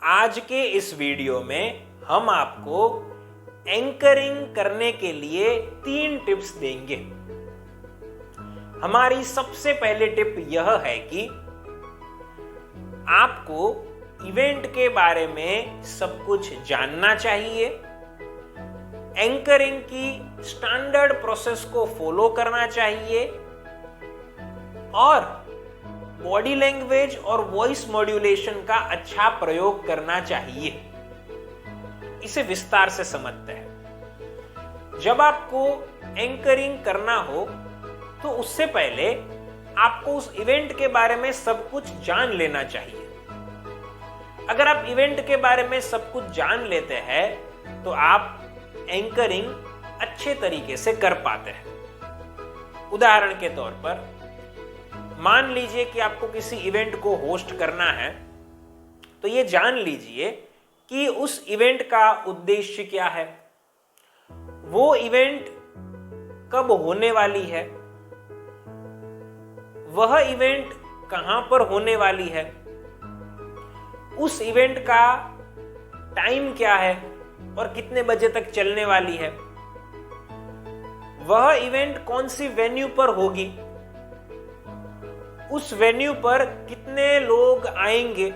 आज के इस वीडियो में हम आपको एंकरिंग करने के लिए 3 टिप्स देंगे। हमारी सबसे पहले टिप यह है कि आपको इवेंट के बारे में सब कुछ जानना चाहिए, एंकरिंग की स्टैंडर्ड प्रोसेस को फॉलो करना चाहिए और बॉडी लैंग्वेज और वॉइस मॉड्यूलेशन का अच्छा प्रयोग करना चाहिए। इसे विस्तार से समझते हैं। जब आपको एंकरिंग करना हो तो उससे पहले आपको उस इवेंट के बारे में सब कुछ जान लेना चाहिए। अगर आप इवेंट के बारे में सब कुछ जान लेते हैं तो आप एंकरिंग अच्छे तरीके से कर पाते हैं। उदाहरण के तौर पर मान लीजिए कि आपको किसी इवेंट को होस्ट करना है, तो ये जान लीजिए कि उस इवेंट का उद्देश्य क्या है, वो इवेंट कब होने वाली है, वह इवेंट कहां पर होने वाली है, उस इवेंट का टाइम क्या है और कितने बजे तक चलने वाली है, वह इवेंट कौन सी वेन्यू पर होगी, उस वेन्यू पर कितने लोग आएंगे,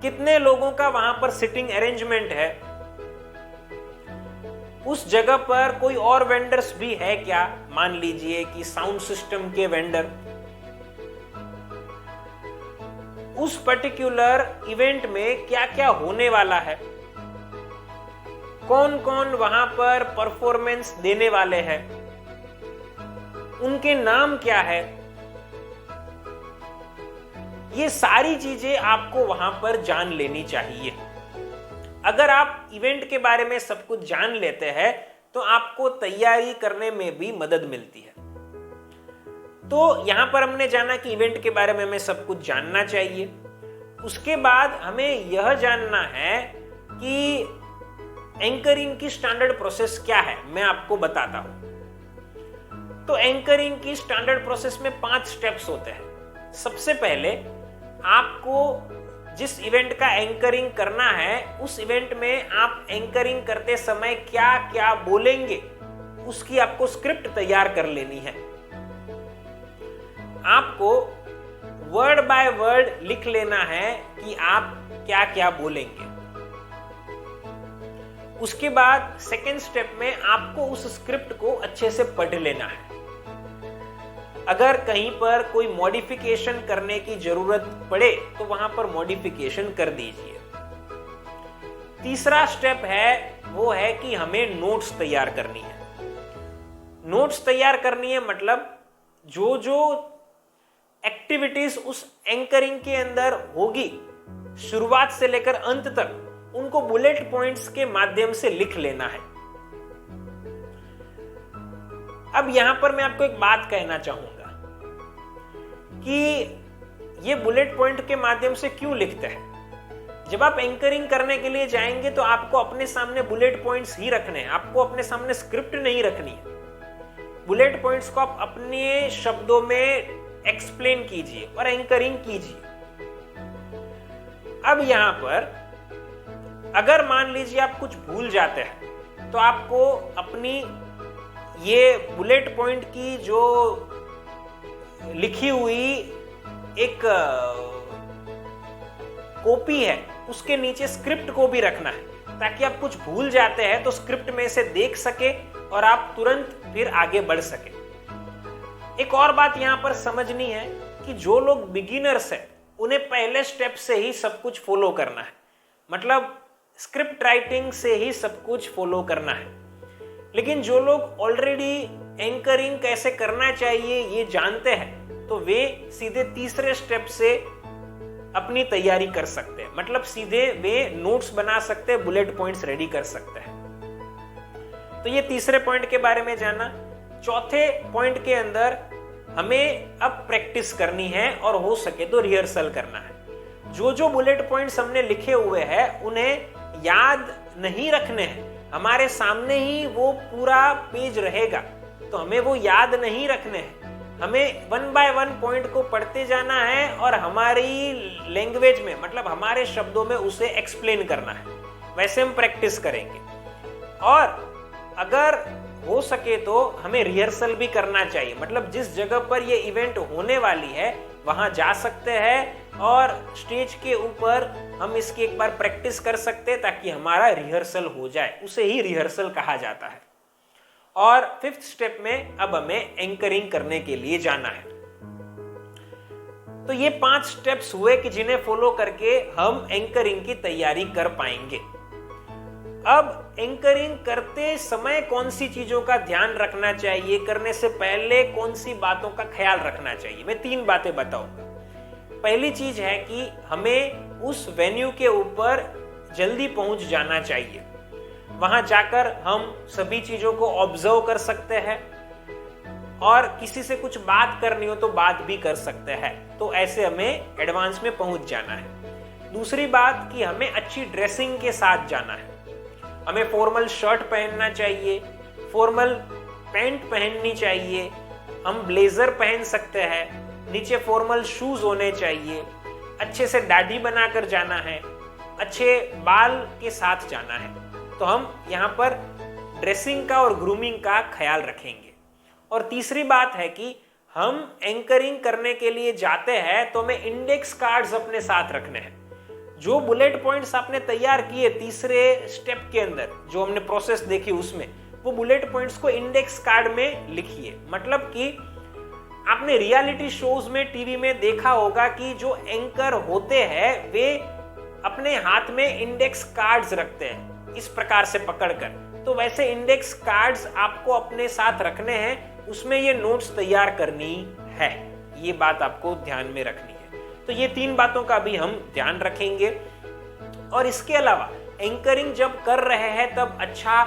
कितने लोगों का वहां पर सिटिंग अरेंजमेंट है, उस जगह पर कोई और वेंडर्स भी है क्या, मान लीजिए कि साउंड सिस्टम के वेंडर, उस पर्टिकुलर इवेंट में क्या क्या होने वाला है, कौन कौन वहां पर परफॉर्मेंस देने वाले हैं, उनके नाम क्या है। ये सारी चीजें आपको वहां पर जान लेनी चाहिए। अगर आप इवेंट के बारे में सब कुछ जान लेते हैं तो आपको तैयारी करने में भी मदद मिलती है। तो यहां पर हमने जाना कि इवेंट के बारे में हमें सब कुछ जानना चाहिए। उसके बाद हमें यह जानना है कि एंकरिंग की स्टैंडर्ड प्रोसेस क्या है। मैं आपको बताता हूं। तो एंकरिंग की स्टैंडर्ड प्रोसेस में 5 स्टेप्स होते हैं। सबसे पहले आपको जिस इवेंट का एंकरिंग करना है, उस इवेंट में आप एंकरिंग करते समय क्या क्या बोलेंगे, उसकी आपको स्क्रिप्ट तैयार कर लेनी है। आपको वर्ड बाय वर्ड लिख लेना है कि आप क्या क्या बोलेंगे। उसके बाद सेकेंड स्टेप में आपको उस स्क्रिप्ट को अच्छे से पढ़ लेना है। अगर कहीं पर कोई मॉडिफिकेशन करने की जरूरत पड़े तो वहां पर मॉडिफिकेशन कर दीजिए। तीसरा स्टेप है वो है कि हमें नोट्स तैयार करनी है। नोट्स तैयार करनी है मतलब जो जो एक्टिविटीज उस एंकरिंग के अंदर होगी शुरुआत से लेकर अंत तक, उनको बुलेट पॉइंट्स के माध्यम से लिख लेना है। अब यहां पर मैं आपको एक बात कहना चाहूंगा कि ये बुलेट पॉइंट के माध्यम से क्यों लिखते हैं। जब आप एंकरिंग करने के लिए जाएंगे तो आपको अपने सामने बुलेट पॉइंट्स ही रखने हैं, आपको अपने सामने स्क्रिप्ट नहीं रखनी है। बुलेट पॉइंट्स को आप अपने शब्दों में एक्सप्लेन कीजिए और एंकरिंग कीजिए। अब यहां पर अगर मान लीजिए आप कुछ भूल जाते हैं तो आपको अपनी ये बुलेट पॉइंट की जो लिखी हुई एक कॉपी है उसके नीचे स्क्रिप्ट को भी रखना है, ताकि आप कुछ भूल जाते हैं तो स्क्रिप्ट में से देख सके और आप तुरंत फिर आगे बढ़ सके। एक और बात यहां पर समझनी है कि जो लोग बिगिनर्स हैं उन्हें पहले स्टेप से ही सब कुछ फॉलो करना है, मतलब स्क्रिप्ट राइटिंग से ही सब कुछ फॉलो करना है। लेकिन जो लोग ऑलरेडी एंकरिंग कैसे करना चाहिए ये जानते हैं तो वे सीधे तीसरे स्टेप से अपनी तैयारी कर सकते हैं, मतलब सीधे वे नोट्स बना सकते हैं, बुलेट पॉइंट्स रेडी कर सकते हैं। तो ये तीसरे पॉइंट के बारे में जाना। चौथे पॉइंट के अंदर हमें अब प्रैक्टिस करनी है और हो सके तो रिहर्सल करना है। जो जो बुलेट पॉइंट्स हमने लिखे हुए हैं उन्हें याद नहीं रखने हैं। हमारे सामने ही वो पूरा पेज रहेगा तो हमें वो याद नहीं रखने हैं, हमें 1 बाय 1 पॉइंट को पढ़ते जाना है और हमारी लैंग्वेज में, मतलब हमारे शब्दों में उसे एक्सप्लेन करना है। वैसे हम प्रैक्टिस करेंगे और अगर हो सके तो हमें रिहर्सल भी करना चाहिए। मतलब जिस जगह पर ये इवेंट होने वाली है वहां जा सकते हैं और स्टेज के ऊपर हम इसकी एक बार प्रैक्टिस कर सकते हैं ताकि हमारा रिहर्सल हो जाए। उसे ही रिहर्सल कहा जाता है। और 5th स्टेप में अब हमें एंकरिंग करने के लिए जाना है। तो ये 5 स्टेप्स हुए कि जिन्हें फॉलो करके हम एंकरिंग की तैयारी कर पाएंगे। अब एंकरिंग करते समय कौन सी चीजों का ध्यान रखना चाहिए, करने से पहले कौन सी बातों का ख्याल रखना चाहिए, मैं 3 बातें बताऊंगा। पहली चीज है कि हमें उस वेन्यू के ऊपर जल्दी पहुंच जाना चाहिए। वहां जाकर हम सभी चीजों को ऑब्जर्व कर सकते हैं और किसी से कुछ बात करनी हो तो बात भी कर सकते हैं। तो ऐसे हमें एडवांस में पहुंच जाना है। दूसरी बात कि हमें अच्छी ड्रेसिंग के साथ जाना है। हमें फॉर्मल शर्ट पहनना चाहिए, फॉर्मल पैंट पहननी चाहिए, हम ब्लेजर पहन सकते हैं, नीचे फॉर्मल शूज होने चाहिए, अच्छे से दाढ़ी बनाकर जाना है, अच्छे बाल के साथ जाना है। तो हम यहाँ पर ड्रेसिंग का और ग्रूमिंग का ख्याल रखेंगे। और तीसरी बात है कि हम एंकरिंग करने के लिए जाते हैं तो हमें इंडेक्स कार्ड्स अपने साथ रखने हैं। जो बुलेट पॉइंट्स आपने तैयार किए तीसरे स्टेप के अंदर, जो हमने प्रोसेस देखी उसमें, वो बुलेट पॉइंट्स को इंडेक्स कार्ड में लिखिए। मतलब कि आपने रियलिटी शोज में, टीवी में देखा होगा कि जो एंकर होते हैं वे अपने हाथ में इंडेक्स कार्ड्स रखते हैं इस प्रकार से पकड़कर। तो वैसे इंडेक्स कार्ड्स आपको अपने साथ रखने हैं, उसमें ये नोट्स तैयार करनी है। ये बात आपको ध्यान में रखनी है। तो ये 3 बातों का भी हम ध्यान रखेंगे। और इसके अलावा एंकरिंग जब कर रहे हैं तब अच्छा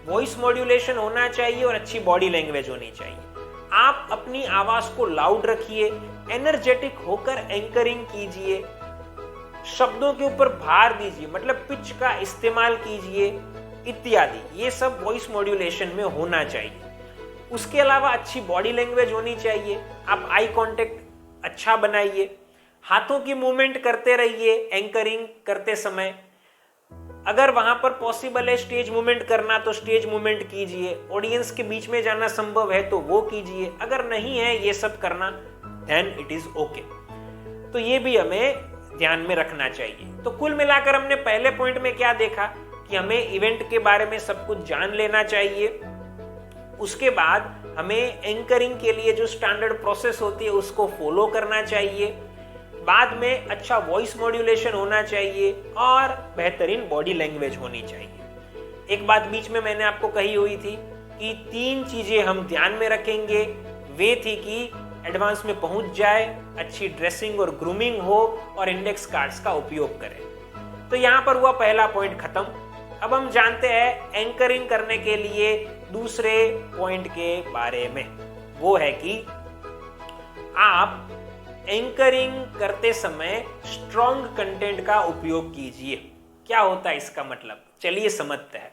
वॉइस मॉड्यूलेशन होना चाहिए और अच्छी बॉडी लैंग्वेज होनी चाहिए। आप अपनी आवाज को लाउड रखिए, एनर्जेटिक होकर एंकरिंग कीजिए, शब्दों के ऊपर भार दीजिए, मतलब पिच का इस्तेमाल कीजिए इत्यादि। ये सब वॉइस मॉड्यूलेशन में होना चाहिए। उसके अलावा अच्छी बॉडी लैंग्वेज होनी चाहिए। आप आई कांटेक्ट अच्छा बनाइए, हाथों की मूवमेंट करते रहिए एंकरिंग करते समय। अगर वहां पर पॉसिबल है स्टेज मूवमेंट करना तो स्टेज मूवमेंट कीजिए। ऑडियंस के बीच में जाना संभव है तो वो कीजिए। अगर नहीं है ये सब करना देन इट इज ओके। तो ये भी हमें ध्यान में रखना चाहिए। तो कुल मिलाकर हमने पहले पॉइंट में क्या देखा कि हमें इवेंट के बारे में सब कुछ जान लेना चाहिए। उसके बाद हमें एंकरिंग के लिए जो स्टैंडर्ड प्रोसेस होती है उसको फॉलो करना चाहिए। बाद में अच्छा वॉइस मॉड्यूलेशन होना चाहिए और बेहतरीन बॉडी लैंग्वेज होनी चाहिए। एक बात बीच में मैंने आपको कही हुई थी कि 3 चीजें हम ध्यान में रखेंगे। वे थी कि एडवांस में पहुंच जाए, अच्छी ड्रेसिंग और ग्रूमिंग हो और इंडेक्स कार्ड्स का उपयोग करें। तो यहां पर हुआ पहला पॉइंट खत्म। अब हम जानते हैं एंकरिंग करने के लिए दूसरे पॉइंट के बारे में। वो है कि आप एंकरिंग करते समय स्ट्रॉन्ग कंटेंट का उपयोग कीजिए। क्या होता है इसका मतलब, चलिए समझते हैं।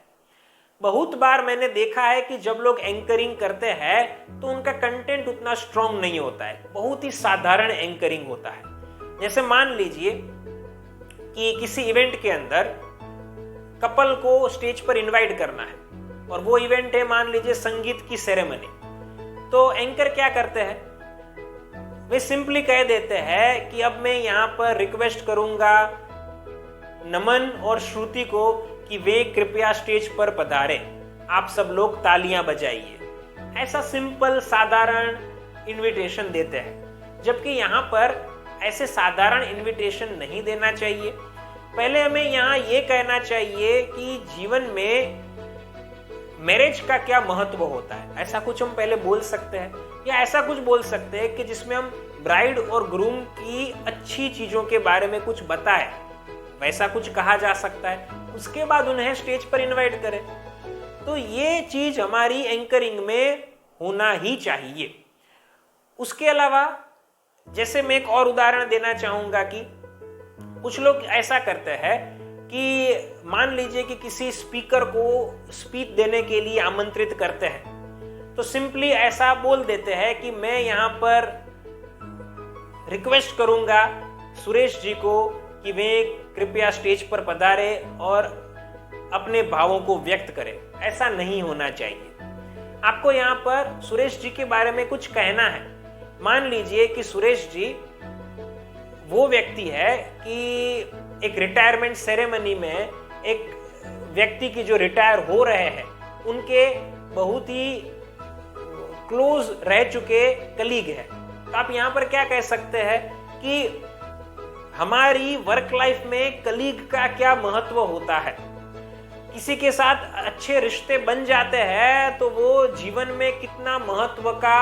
बहुत बार मैंने देखा है कि जब लोग एंकरिंग करते हैं तो उनका कंटेंट उतना स्ट्रॉन्ग नहीं होता है, बहुत ही साधारण एंकरिंग होता है। जैसे मान लीजिए कि किसी इवेंट के अंदर कपल को स्टेज पर इनवाइट करना है और वो इवेंट है मान लीजिए संगीत की सेरेमनी। तो एंकर क्या करते हैं, वे सिंपली कह देते हैं कि अब मैं यहाँ पर रिक्वेस्ट करूंगा नमन और श्रुति को कि वे कृपया स्टेज पर पधारे, आप सब लोग तालियां बजाइए। ऐसा सिंपल साधारण इनविटेशन देते हैं। जबकि यहाँ पर ऐसे साधारण इनविटेशन नहीं देना चाहिए। पहले हमें यहाँ ये कहना चाहिए कि जीवन में मैरिज का क्या महत्व होता है, ऐसा कुछ हम पहले बोल सकते हैं। या ऐसा कुछ बोल सकते हैं कि जिसमें हम ब्राइड और ग्रूम की अच्छी चीजों के बारे में कुछ बताएं, वैसा कुछ कहा जा सकता है। उसके बाद उन्हें स्टेज पर इनवाइट करें। तो ये चीज हमारी एंकरिंग में होना ही चाहिए। उसके अलावा जैसे मैं एक और उदाहरण देना चाहूंगा कि कुछ लोग ऐसा करते हैं कि मान लीजिए कि किसी स्पीकर को स्पीच देने के लिए आमंत्रित करते हैं, तो सिंपली ऐसा बोल देते हैं कि मैं यहाँ पर रिक्वेस्ट करूंगा सुरेश जी को कि वे कृपया स्टेज पर पधारे और अपने भावों को व्यक्त करें। ऐसा नहीं होना चाहिए। आपको यहाँ पर सुरेश जी के बारे में कुछ कहना है। मान लीजिए कि सुरेश जी वो व्यक्ति है कि एक रिटायरमेंट सेरेमनी में एक व्यक्ति की जो रिटायर हो रहे हैं उनके बहुत ही क्लोज रह चुके कलीग है। तो आप यहाँ पर क्या कह सकते हैं कि हमारी वर्क लाइफ में कलीग का क्या महत्व होता है। किसी के साथ अच्छे रिश्ते बन जाते हैं तो वो जीवन में कितना महत्व का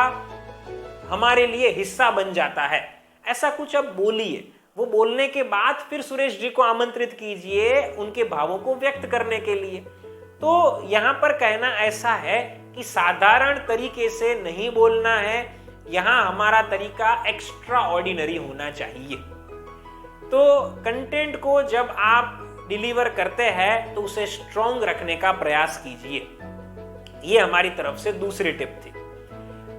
हमारे लिए हिस्सा बन जाता है। ऐसा कुछ अब बोलिए। वो बोलने के बाद फिर सुरेश जी को आमंत्रित कीजिए उनके भावों को व्यक्त करने के लिए। तो यहाँ पर कहना ऐसा है कि साधारण तरीके से नहीं बोलना है, यहाँ हमारा तरीका एक्स्ट्रा ऑर्डिनरी होना चाहिए। तो कंटेंट को जब आप डिलीवर करते हैं तो उसे स्ट्रॉन्ग रखने का प्रयास कीजिए। ये हमारी तरफ से दूसरी टिप थी।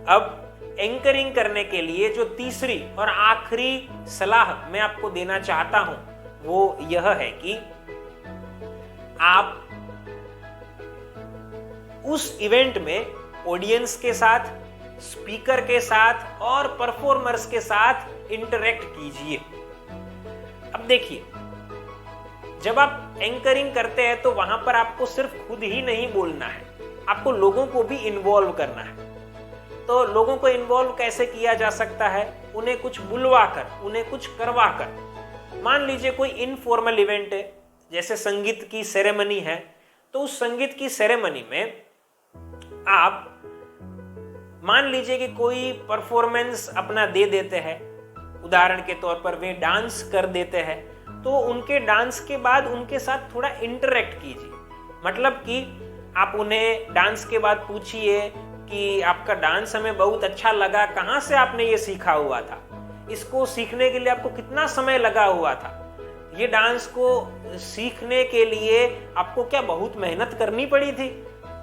अब एंकरिंग करने के लिए जो तीसरी और आखिरी सलाह मैं आपको देना चाहता हूं वो यह है कि आप उस इवेंट में ऑडियंस के साथ, स्पीकर के साथ और परफॉर्मर्स के साथ इंटरेक्ट कीजिए। अब देखिए, जब आप एंकरिंग करते हैं तो वहां पर आपको सिर्फ खुद ही नहीं बोलना है, आपको लोगों को भी इन्वॉल्व करना है। तो लोगों को इन्वॉल्व कैसे किया जा सकता है? उन्हें कुछ बुलवा कर, उन्हें कुछ करवा कर। मान लीजिए कोई इनफॉर्मल इवेंट है, जैसे संगीत की सेरेमनी है, तो उस संगीत की सेरेमनी में आप मान लीजिए कि कोई परफॉर्मेंस अपना दे देते हैं। उदाहरण के तौर पर वे डांस कर देते हैं, तो उनके डांस के बाद उनके साथ थोड़ा इंटरेक्ट कीजिए। मतलब कि आप उन्हें डांस के बाद पूछिए कि आपका डांस हमें बहुत अच्छा लगा, कहाँ से आपने ये सीखा हुआ था? इसको सीखने के लिए आपको कितना समय लगा हुआ था? ये डांस को सीखने के लिए आपको क्या बहुत मेहनत करनी पड़ी थी?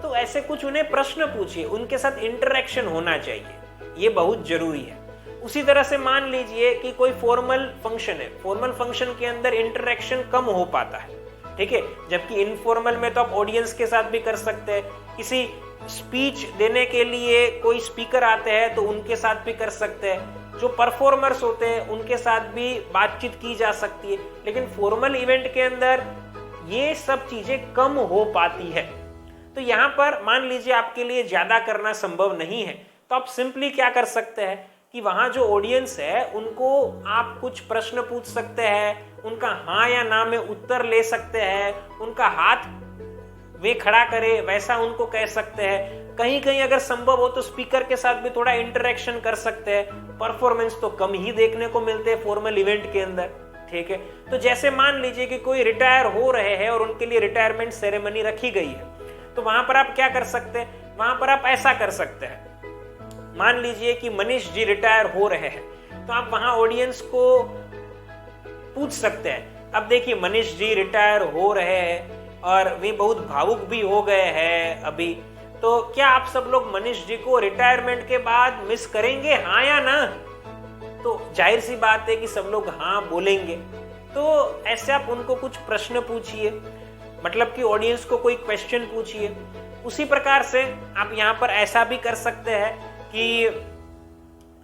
तो ऐसे कुछ उन्हें प्रश्न पूछिए, उनके साथ इंटरेक्शन होना चाहिए, ये बहुत जरूरी है। उसी तरह से मान लीजिए कि कोई फॉर्मल फंक्शन है, फॉर्मल फंक्शन के अंदर इंटरेक्शन कम हो पाता है, ठीक है, जबकि इनफॉर्मल में तो आप ऑडियंस के साथ भी कर सकते हैं। किसी स्पीच देने के लिए कोई स्पीकर आते हैं तो उनके साथ भी कर सकते हैं। जो परफॉर्मर्स होते हैं उनके साथ भी बातचीत की जा सकती है। लेकिन फॉर्मल इवेंट के अंदर ये सब चीजें कम हो पाती है। तो यहाँ पर मान लीजिए आपके लिए ज्यादा करना संभव नहीं है, तो आप सिंपली क्या कर सकते हैं कि वहां जो ऑडियंस है उनको आप कुछ प्रश्न पूछ सकते हैं, उनका हाँ या ना में उत्तर ले सकते हैं, उनका हाथ वे खड़ा करे वैसा उनको कह सकते हैं। कहीं कहीं अगर संभव हो तो स्पीकर के साथ भी थोड़ा इंटरेक्शन कर सकते हैं। परफॉर्मेंस तो कम ही देखने को मिलते हैं फॉर्मल इवेंट के अंदर, ठीक है। तो जैसे मान लीजिए कि कोई रिटायर हो रहे हैं और उनके लिए रिटायरमेंट सेरेमनी रखी गई है, तो वहां पर आप क्या कर सकते हैं? वहां पर आप ऐसा कर सकते हैं, मान लीजिए कि मनीष जी रिटायर हो रहे हैं, तो आप वहां ऑडियंस को पूछ सकते हैं, अब देखिए मनीष जी रिटायर हो रहे हैं और वे बहुत भावुक भी हो गए हैं अभी, तो क्या आप सब लोग मनीष जी को रिटायरमेंट के बाद मिस करेंगे, हाँ या ना? तो जाहिर सी बात है कि सब लोग हाँ बोलेंगे। तो ऐसे आप उनको कुछ प्रश्न पूछिए, मतलब कि ऑडियंस को कोई क्वेश्चन पूछिए। उसी प्रकार से आप यहाँ पर ऐसा भी कर सकते हैं कि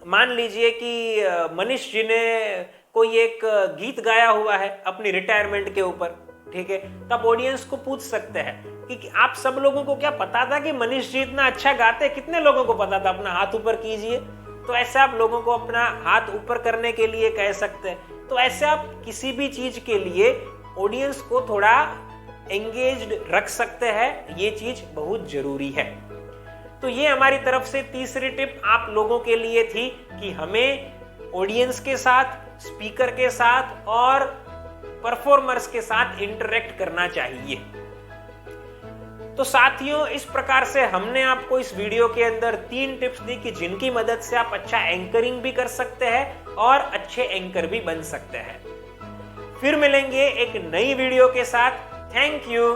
मान लीजिए कि मनीष जी ने कोई एक गीत गाया हुआ है अपनी रिटायरमेंट के ऊपर, ठीक है, तो आप ऑडियंस को पूछ सकते हैं कि आप सब लोगों को क्या पता था कि मनीष जी इतना अच्छा गाते हैं? कितने लोगों को पता था? अपना हाथ ऊपर कीजिए। तो ऐसे आप लोगों को अपना हाथ ऊपर करने के लिए कह सकते हैं। तो ऐसे आप किसी भी चीज के लिए ऑडियंस को थोड़ा एंगेज्ड रख सकते हैं, ये चीज बहुत जरूरी है। तो ये हमारी तरफ से तीसरी टिप आप लोगों के लिए थी कि हमें ऑडियंस के साथ, स्पीकर के साथ और परफॉर्मर्स के साथ इंटरेक्ट करना चाहिए। तो साथियों, इस प्रकार से हमने आपको इस वीडियो के अंदर 3 टिप्स दी कि जिनकी मदद से आप अच्छा एंकरिंग भी कर सकते हैं और अच्छे एंकर भी बन सकते हैं। फिर मिलेंगे एक नई वीडियो के साथ। Thank you.